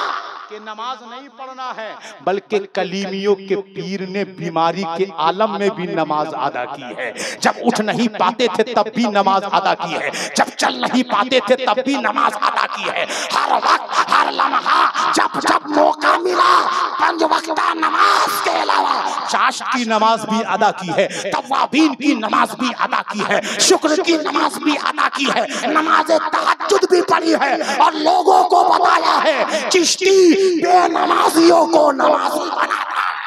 कि नमाज नहीं पढ़ना है, बल्कि कलीमियों के पीर ने बीमारी के आलम में भी नमाज अदा की है। जब उठ नहीं पाते थे तब भी नमाज अदा की है, जब चल नहीं पाते थे तब भी नमाज अदा की है। हर वक्त हर लम्हा जब जब मौका मिला, 5 वक्ता नमाज के अलावा चाश की नमाज भी अदा की है, तवाबीन की नमाज भी अदा की है, शुक्र की नमाज भी अदा की है, नमाज तहज्जुद भी पढ़ी है और लोगों को बताया है चिश्ती बेनमाजियों को नमाजी बनाता है।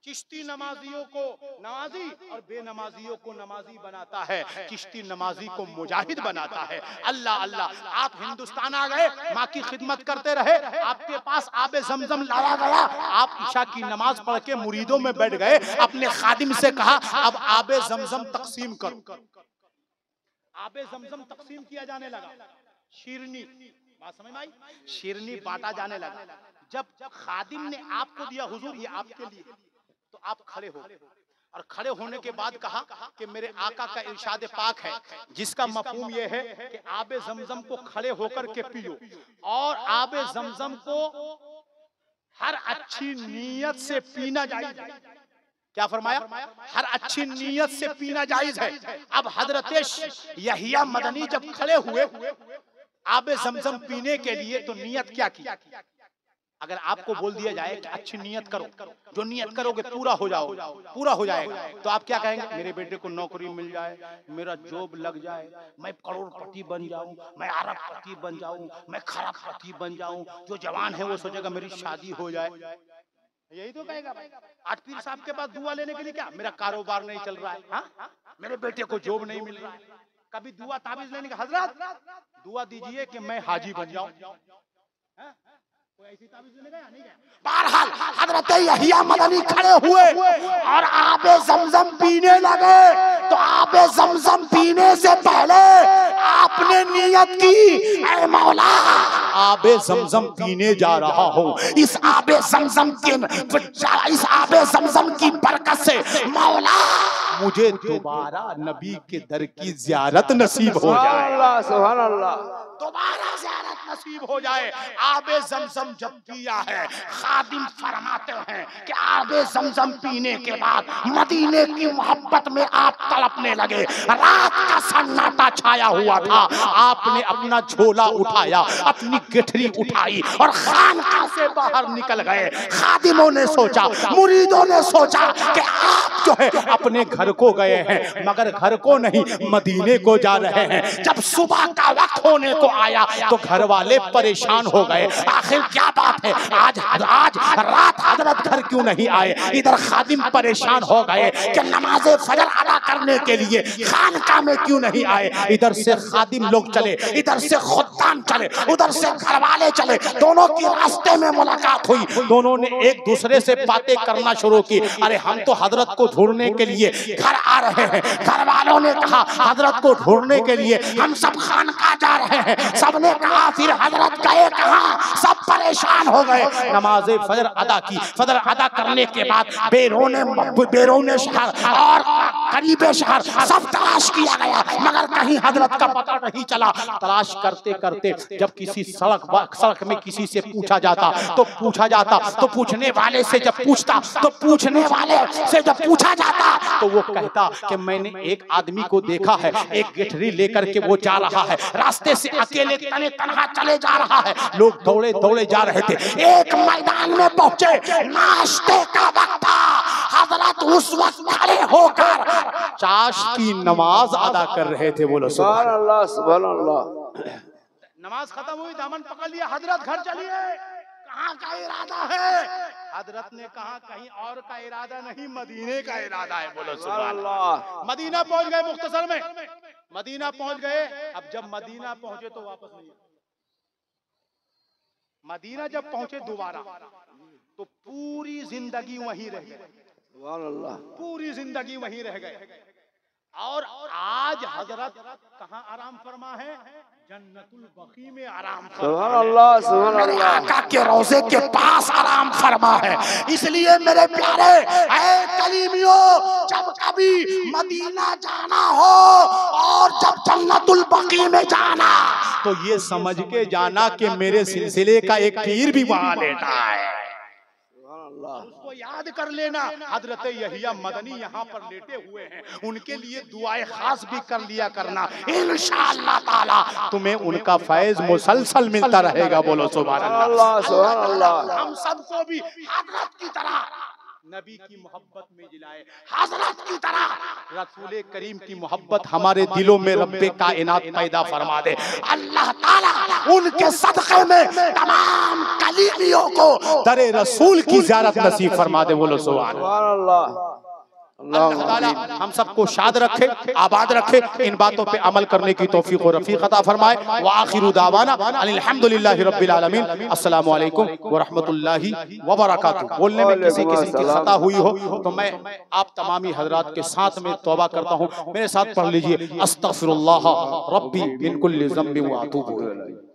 चिश्ती नमाजियों को नमाजी और बेनमाजियों को नमाजी बनाता है, चिश्ती नमाजी को मुजाहिद बनाता है। अल्लाह अल्लाह। आप हिंदुस्तान आ गए, माँ की खिदमत करते रहे, आपके पास आबे जमजम लाया गया, आप ईशा की नमाज पढ़ के मुरीदों में बैठ गए, अपने खादिम से कहा अब आबे जमजम तकसीम करो। आबे जमजम तकसीम किया जाने लगा, शीरनी, बात समझ में आई? शीरनी बांटा जाने लगा। जब खादिम ने आपको दिया हुजूर ये आपके लिए, तो आप खड़े हो, और खड़े होने के बाद कहा कि मेरे आका का इरशाद पाक है, जिसका मफहूम यह है कि आबे जमजम को खड़े होकर के पियो, और आबे जमजम को हर अच्छी नीयत से पीना जायज है। क्या फरमाया? हर अच्छी नीयत से पीना जायज है। अब हजरत यहिया मदनी जब खड़े हुए आबे जमजम पीने के लिए, तो नीयत क्या की? अगर आपको बोल दिया जाए कि अच्छी नीयत करो, जो नीयत करोगे पूरा हो जाएगा, तो आप क्या कहेंगे? मेरे बेटे को नौकरी मिल जाए, मेरा जॉब लग जाए, मैं करोड़पति बन जाऊं, मैं अरबपति बन जाऊं, मैं खरबपति बन जाऊं। जो जवान है वो सोचेगा मेरी शादी हो जाए, यही तो कहेगा। आज पीर साहब के पास दुआ लेने के लिए क्या? मेरा कारोबार नहीं चल रहा है, हाँ? मेरे बेटे को जॉब नहीं मिल रहा है। कभी दुआ ताबीज लेने का, हजरत दुआ दीजिए कि मैं हाजी बन जाऊं, बहरहाल हजरत यहिया मदनी खड़े हुए और आबे जमजम पीने लगे। तो आबे जमजम पीने से पहले आपने नियत की, ऐ मौला आबे जमजम पीने जा रहा हूँ, इस आबे जमजम की बरकत से मौला मुझे दोबारा नबी के दर की ज़ियारत नसीब हो जाए, सुभान अल्लाह, दोबारा ज़ियारत नसीब हो जाए। आबे जमजम जब पिया है, खादिम फरमाते हैं कि आबे जमजम पीने के बाद मदीने की मोहब्बत में आप तड़पने लगे। रात का सन्नाटा छाया हुआ था, आपने अपना झोला उठाया, अपनी गठरी उठाई और खानका से बाहर निकल गए। खादिमों ने सोचा, मुरीदों ने सोचा कि आप जो है अपने घर को गए हैं, मगर घर को नहीं मदीने को जा रहे हैं। जब सुबह का वक्त होने को आया तो घर वाले परेशान हो गए, आखिर क्या बात है, आज रात हजरत घर क्यों नहीं आए। इधर खादिम परेशान हो गए कि नमाज़े फजर अदा करने के लिए खानका में क्यों नहीं आए। इधर से खादिम लोग चले, इधर से खुद्दाम चले, उधर से घर वाले चले, दोनों की रास्ते में मुलाकात हुई। दोनों ने एक दूसरे से बातें करना शुरू की। अरे हम तो हजरत को ढूंढने के लिए घर आ रहे हैं। घर वालों ने कहा हजरत को ढूंढने के लिए हम सब खानका जा रहे हैं। सबने कहा फिर हजरत गए कहाँ? सब परेशान हो गए। नमाज़े फजर अदा की, फजर अदा करने के बाद बेरोने शहर और करीबे शहर सब तलाश किया गया, मगर कहीं हजरत का पता नहीं चला। तलाश करते करते जब किसी सड़क में किसी से पूछा जाता तो पूछने वाले से जब पूछा जाता तो वो कहता कि मैंने एक आदमी को देखा है, एक गठरी लेकर के वो जा रहा है, रास्ते से अकेले तने तनहा चले जा रहा है। लोग दौड़े दौड़े जा रहे थे, एक मैदान में पहुंचे, नाश्ते का वक्त था। हजरत उस वक्त खड़े होकर चाश की नमाज अदा कर रहे थे। बोलो सुभान अल्लाह, सुभान अल्लाह। नमाज खत्म हुई, दामन पकड़ लिया, हजरत घर चलिए, कहाँ का इरादा है? हजरत ने कहा कहीं और का इरादा नहीं, मदीने का इरादा है। बोलो सुभान अल्लाह। मदीना पहुंच गए, मुख्तसर में मदीना पहुंच गए। अब जब मदीना पहुंचे तो वापस नहीं, मदीना जब पहुंचे दोबारा तो पूरी जिंदगी वहीं रह गए। सुभान अल्लाह, पूरी जिंदगी वहीं रह गए। और आज हजरत कहाँ आराम फरमा है? जन्नतुल बकी में आराम फरमा। सुभान अल्लाह, सुभान अल्लाह। आका के रोजे के पास आराम फरमा है। इसलिए मेरे प्यारे ऐ कलीमियों, जब कभी मदीना जाना हो और जब जन्नतुल बकी में जाना, तो ये समझ के जाना कि मेरे सिलसिले का एक पीर भी वहां लेटा है। उसको याद कर लेना। हजरत यहिया मदनी यहाँ पर लेटे हुए हैं, उनके लिए दुआएं खास भी कर लिया करना। इंशाअल्लाह ताला तुम्हें उनका फैज मुसलसल मिलता रहेगा। बोलो सुभान अल्लाह, सुभान अल्लाह। हम सबको भी हजरत की तरह नबी की मोहब्बत में जिलाए, हजरत की तरह रसूल करीम की मोहब्बत हमारे दिलों में रब्बे कायनात पैदा फरमा दे। अल्लाह ताला उनके सदक़े में तमाम कलीमियों को दरे रसूल की ज़ियारत नसीब फरमा दे। बोलो सुभान अल्लाह। अल्लाह ताला हम सबको शाद रखे, आबाद रखे, इन बातों पे अमल करने की तौफीक और रफीक अता फरमाए। व आखिरु दावाना अल्हम्दुलिल्लाहि रब्बिल आलमीन। अस्सलामु अलैकुम व रहमतुल्लाहि व बरकातुहू। बोलने में किसी की खता हुई हो तो मैं आप तमामी हजरात के साथ में तौबा करता हूँ। मेरे साथ पढ़ लीजिए, अस्तगफिरुल्लाह रब्बी मिन कुल्लि ज़ंबिन व अतूबु इलैह।